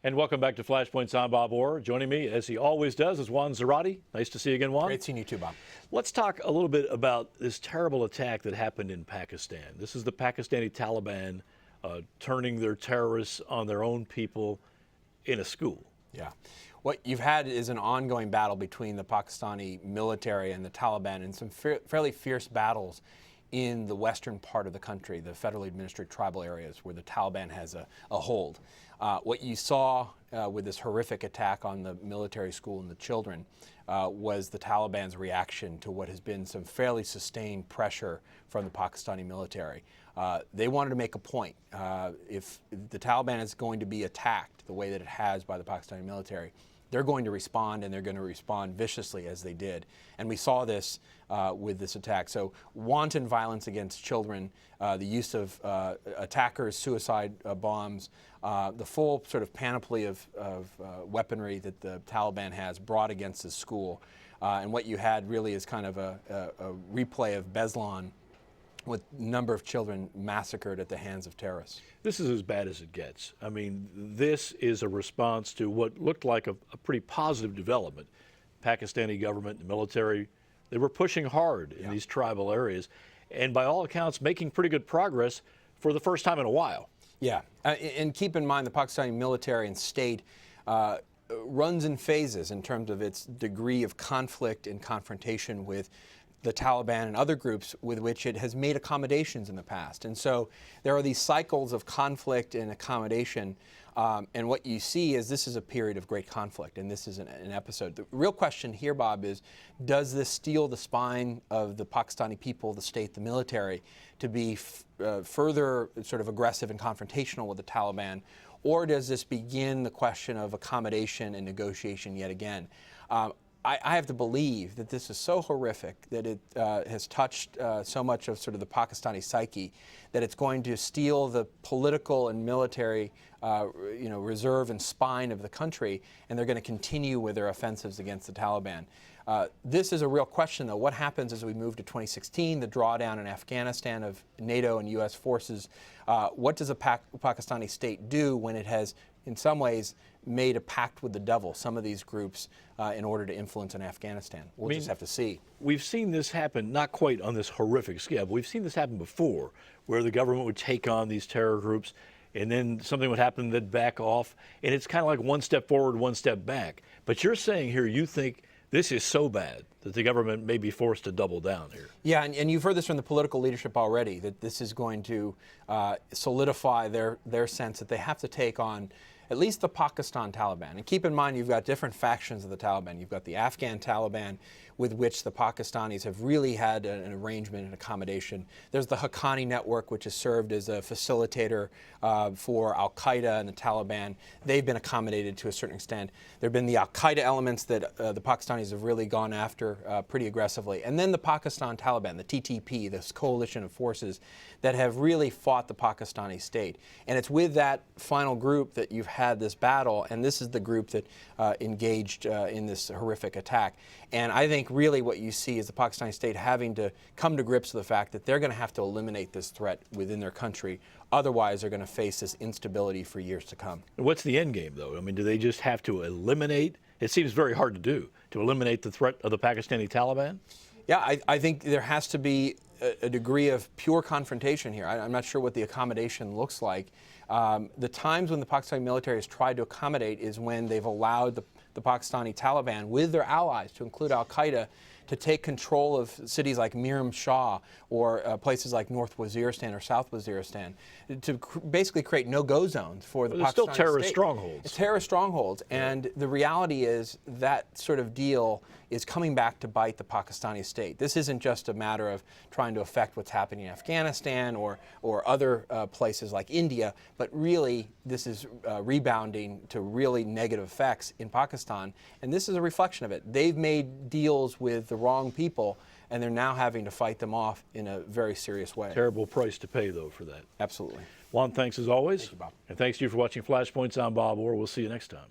And welcome back to Flashpoints. I'm Bob Orr. Joining me, as he always does, is Juan Zarate. Nice to see you again, Juan. Great seeing you too, Bob. Let's talk a little bit about this terrible attack that happened in Pakistan. This is the Pakistani Taliban turning their terrorists on their own people in a school. Yeah. What you've had is an ongoing battle between the Pakistani military and the Taliban, and some fairly fierce battles in the western part of the country, the federally administered tribal areas where the Taliban has a hold. What you saw with this horrific attack on the military school and the children was the Taliban's reaction to what has been some fairly sustained pressure from the Pakistani military. They wanted to make a point. If the Taliban is going to be attacked the way that it has by the Pakistani military, they're going to respond, and they're going to respond viciously as they did. And we saw this with this attack. So wanton violence against children, the use of attackers, suicide bombs, the full sort of panoply of weaponry that the Taliban has brought against this school. And what you had really is kind of a replay of Beslan, with a number of children massacred at the hands of terrorists. This is as bad as it gets. I mean, this is a response to what looked like a pretty positive development. Pakistani government, the military, they were pushing hard in these tribal areas, and by all accounts, making pretty good progress for the first time in a while. Yeah, and keep in mind the Pakistani military and state runs in phases in terms of its degree of conflict and confrontation with the Taliban and other groups with which it has made accommodations in the past. And so there are these cycles of conflict and accommodation, and what you see is this is a period of great conflict, and this is an episode. The real question here, Bob, is does this steel the spine of the Pakistani people, the state, the military, to be further sort of aggressive and confrontational with the Taliban, or does this begin the question of accommodation and negotiation yet again? I have to believe that this is so horrific that it has touched so much of sort of the Pakistani psyche that it's going to steal the political and military reserve and spine of the country, and they're going to continue with their offensives against the Taliban. This is a real question, though. What happens as we move to 2016, the drawdown in Afghanistan of NATO and U.S. forces? What does a Pakistani state do when it has, in some ways, made a pact with the devil, some of these groups, in order to influence in Afghanistan? We'll just have to see. We've seen this happen, not quite on this horrific scale, but we've seen this happen before, where the government would take on these terror groups, and then something would happen, they'd back off, and it's kind of like one step forward, one step back. But you're saying here you think this is so bad that the government may be forced to double down here. Yeah, and you've heard this from the political leadership already, that this is going to solidify their sense that they have to take on at least the Pakistan Taliban. And keep in mind, you've got different factions of the Taliban. You've got the Afghan Taliban, with which the Pakistanis have really had an arrangement and accommodation. There's the Haqqani network, which has served as a facilitator for al-Qaeda and the Taliban. They've been accommodated to a certain extent. There have been the al-Qaeda elements that the Pakistanis have really gone after pretty aggressively. And then the Pakistan Taliban, the TTP, this coalition of forces that have really fought the Pakistani state. And it's with that final group that you've had this battle, and this is the group that engaged in this horrific attack. And I think really what you see is the Pakistani state having to come to grips with the fact that they're going to have to eliminate this threat within their country. Otherwise, they're going to face this instability for years to come. What's the end game, though? I mean, do they just have to eliminate? It seems very hard to do, to eliminate the threat of the Pakistani Taliban? Yeah, I think there has to be a degree of pure confrontation here. I'm not sure what the accommodation looks like. The times when the Pakistani military has tried to accommodate is when they've allowed the Pakistani Taliban, with their allies, to include al-Qaeda, to take control of cities like Miram Shah or places like North Waziristan or South Waziristan, to basically create no-go zones for the Pakistani still terrorist state. Strongholds. It's terrorist strongholds, and the reality is that sort of deal is coming back to bite the Pakistani state. This isn't just a matter of trying to affect what's happening in Afghanistan or other places like India, but really this is rebounding to really negative effects in Pakistan, and this is a reflection of it. They've made deals with the wrong people, and they're now having to fight them off in a very serious way. Terrible price to pay, though, for that. Absolutely. Juan, thanks as always. Thank you, Bob. And thanks to you for watching Flashpoints. I'm Bob Orr. We'll see you next time.